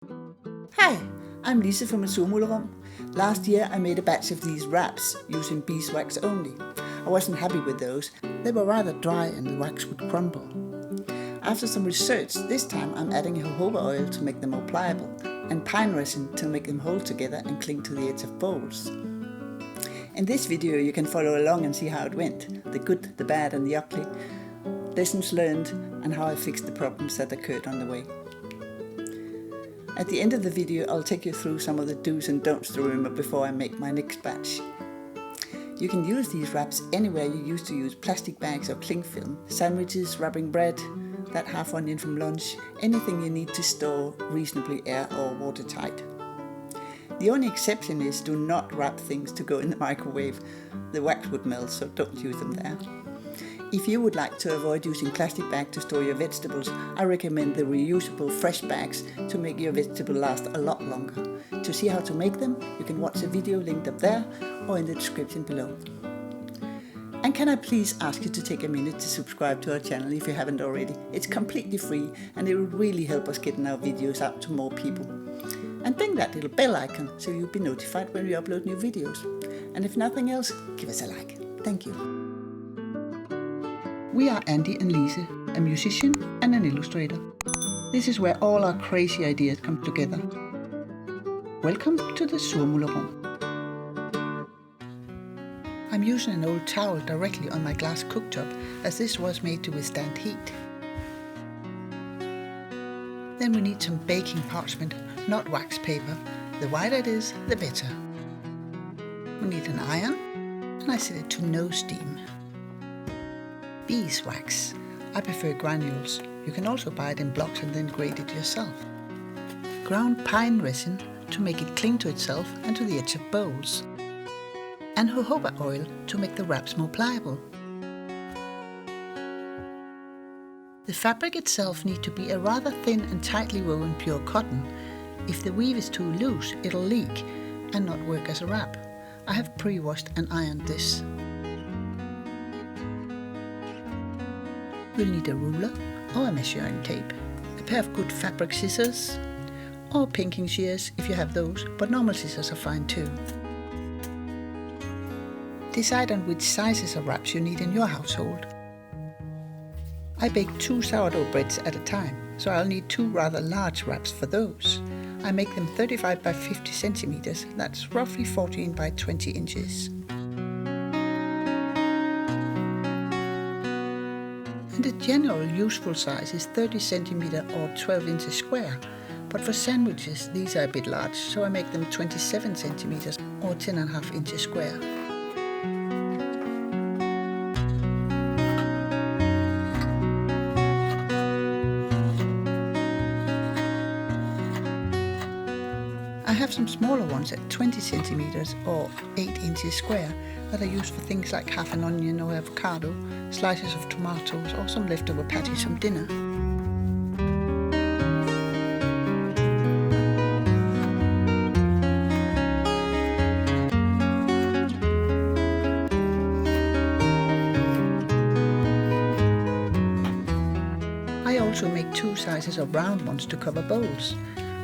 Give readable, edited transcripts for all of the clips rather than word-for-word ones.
Hi, I'm Lisa from Surmulerum. Last year I made a batch of these wraps using beeswax only. I wasn't happy with those. They were rather dry and the wax would crumble. After some research, this time I'm adding jojoba oil to make them more pliable and pine resin to make them hold together and cling to the edge of bowls. In this video you can follow along and see how it went, the good, the bad and the ugly, lessons learned and how I fixed the problems that occurred on the way. At the end of the video I'll take you through some of the do's and don'ts to remember before I make my next batch. You can use these wraps anywhere you used to use plastic bags or cling film, sandwiches, wrapping bread, that half onion from lunch, anything you need to store reasonably air or watertight. The only exception is do not wrap things to go in the microwave. The wax would melt, so don't use them there. If you would like to avoid using plastic bags to store your vegetables, I recommend the reusable fresh bags to make your vegetable last a lot longer. To see how to make them, you can watch a video linked up there or in the description below. And can I please ask you to take a minute to subscribe to our channel if you haven't already. It's completely free and it will really help us getting our videos out to more people. And ding that little bell icon so you'll be notified when we upload new videos. And if nothing else, give us a like. Thank you. We are Andy and Lisa, a musician and an illustrator. This is where all our crazy ideas come together. Welcome to the Surmulerum. I'm using an old towel directly on my glass cooktop as this was made to withstand heat. Then we need some baking parchment, not wax paper. The whiter it is, the better. We need an iron and I set it to no steam. Beeswax. I prefer granules. You can also buy it in blocks and then grate it yourself. Ground pine resin to make it cling to itself and to the edge of bowls. And jojoba oil to make the wraps more pliable. The fabric itself needs to be a rather thin and tightly woven pure cotton. If the weave is too loose, it'll leak and not work as a wrap. I have pre-washed and ironed this. We'll need a ruler or a measuring tape, a pair of good fabric scissors, or pinking shears if you have those, but normal scissors are fine too. Decide on which sizes of wraps you need in your household. I bake 2 sourdough breads at a time, so I'll need 2 rather large wraps for those. I make them 35 by 50 centimeters, that's roughly 14 by 20 inches. And the general useful size is 30 centimeter or 12 inches square, but for sandwiches these are a bit large, so I make them 27 centimeters or 10.5 inches square. I have some smaller ones at 20 centimeters or 8 inches square that I use for things like half an onion or avocado, slices of tomatoes or some leftover patties from dinner. I also make 2 sizes of round ones to cover bowls.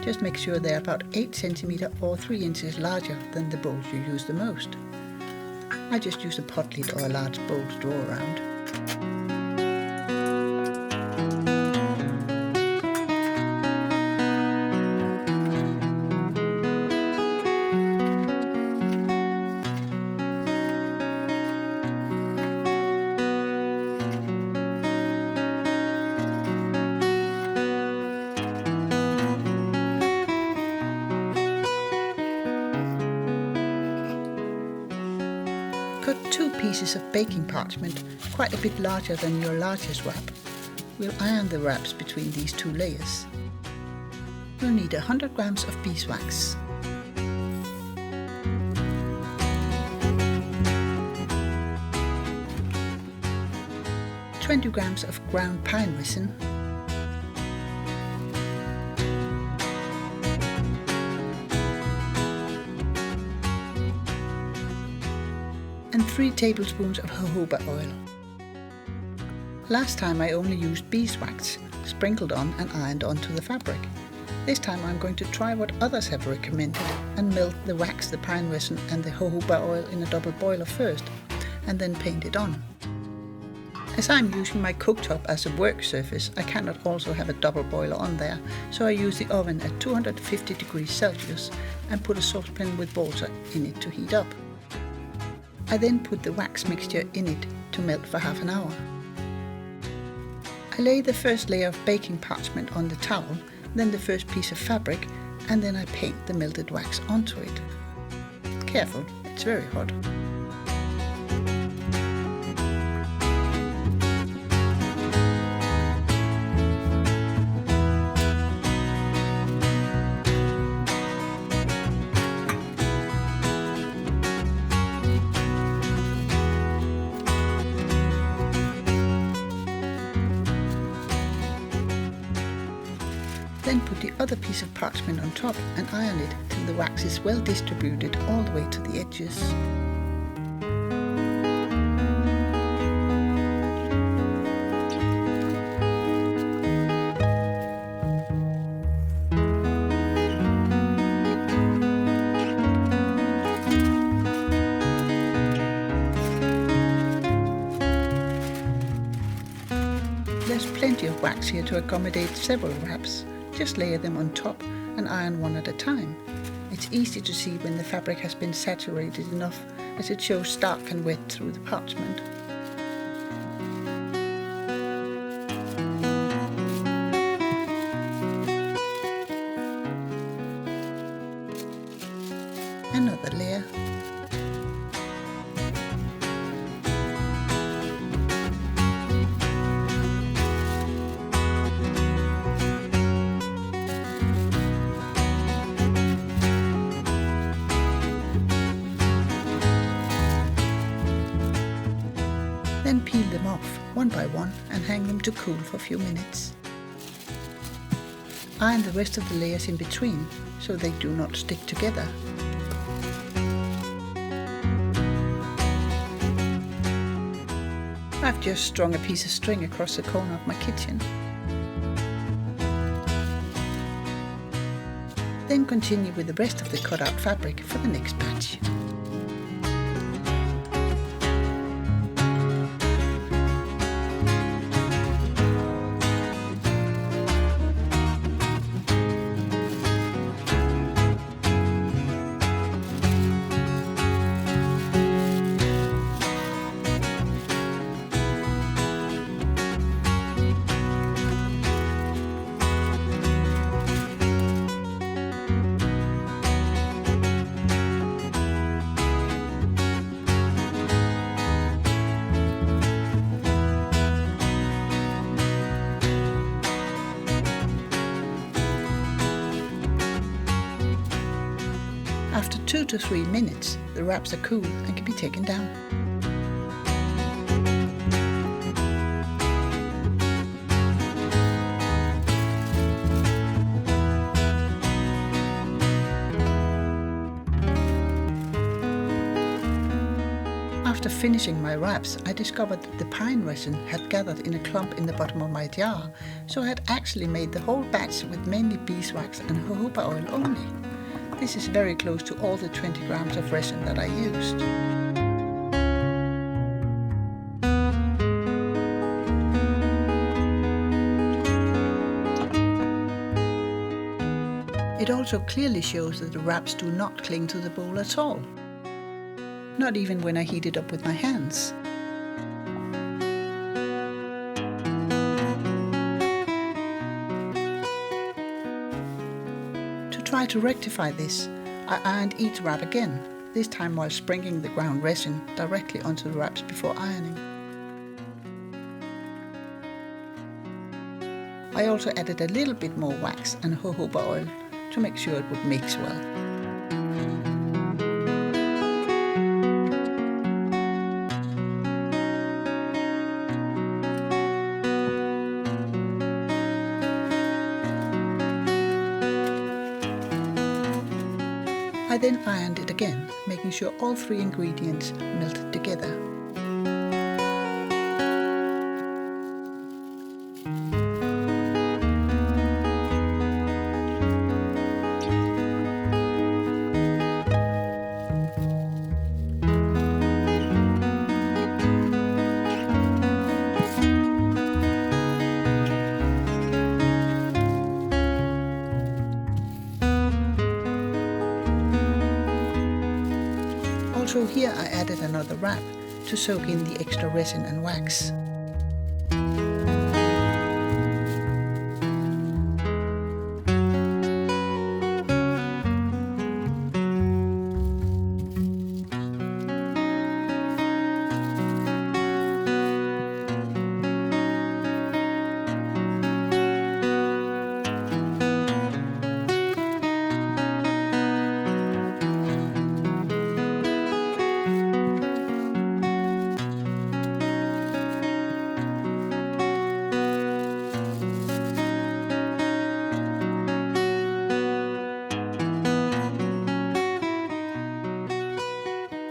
Just make sure they're about 8 centimeters or 3 inches larger than the bowls you use the most. I just use a pot lid or a large bowl to draw around. Cut 2 pieces of baking parchment, quite a bit larger than your largest wrap. We'll iron the wraps between these 2 layers. You'll need 100 grams of beeswax, 20 grams of ground pine resin, and 3 tablespoons of jojoba oil. Last time I only used beeswax, sprinkled on and ironed onto the fabric. This time I'm going to try what others have recommended and melt the wax, the pine resin and the jojoba oil in a double boiler first and then paint it on. As I'm using my cooktop as a work surface, I cannot also have a double boiler on there, so I use the oven at 250 degrees Celsius and put a saucepan with water in it to heat up. I then put the wax mixture in it to melt for half an hour. I lay the first layer of baking parchment on the towel, then the first piece of fabric, and then I paint the melted wax onto it. Careful, it's very hot. Then put the other piece of parchment on top and iron it till the wax is well distributed all the way to the edges. There's plenty of wax here to accommodate several wraps. Just layer them on top and iron one at a time. It's easy to see when the fabric has been saturated enough, as it shows stark and wet through the parchment. Another layer. Then peel them off one by one and hang them to cool for a few minutes. Iron the rest of the layers in between so they do not stick together. I've just strung a piece of string across the corner of my kitchen. Then continue with the rest of the cut out fabric for the next batch. After 2 to 3 minutes, the wraps are cool and can be taken down. After finishing my wraps, I discovered that the pine resin had gathered in a clump in the bottom of my jar, so I had actually made the whole batch with mainly beeswax and jojoba oil only. This is very close to all the 20 grams of resin that I used. It also clearly shows that the wraps do not cling to the bowl at all. Not even when I heat it up with my hands. To try to rectify this, I ironed each wrap again, this time while sprinkling the ground resin directly onto the wraps before ironing. I also added a little bit more wax and jojoba oil to make sure it would mix well. I then ironed it again, making sure all 3 ingredients melted together. So here I added another wrap to soak in the extra resin and wax.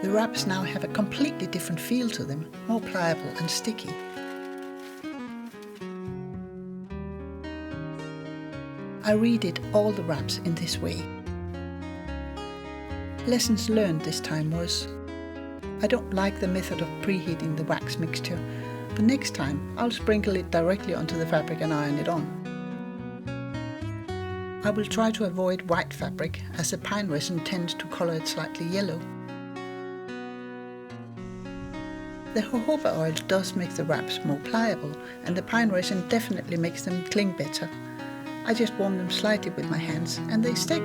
The wraps now have a completely different feel to them, more pliable and sticky. I redid all the wraps in this way. Lessons learned this time was, I don't like the method of preheating the wax mixture, but next time I'll sprinkle it directly onto the fabric and iron it on. I will try to avoid white fabric as the pine resin tends to color it slightly yellow. The jojoba oil does make the wraps more pliable, and the pine resin definitely makes them cling better. I just warm them slightly with my hands and they stick.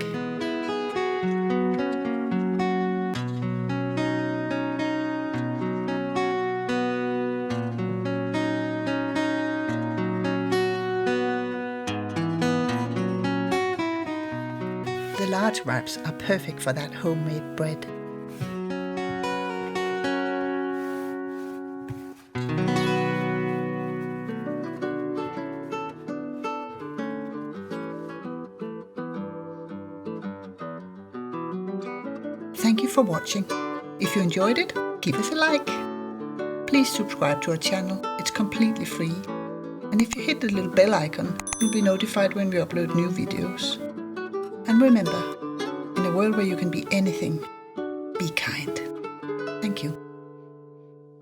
The large wraps are perfect for that homemade bread. Thank you for watching. If you enjoyed it, give us a like. Please subscribe to our channel, it's completely free. And if you hit the little bell icon, you'll be notified when we upload new videos. And remember, in a world where you can be anything, be kind. Thank you.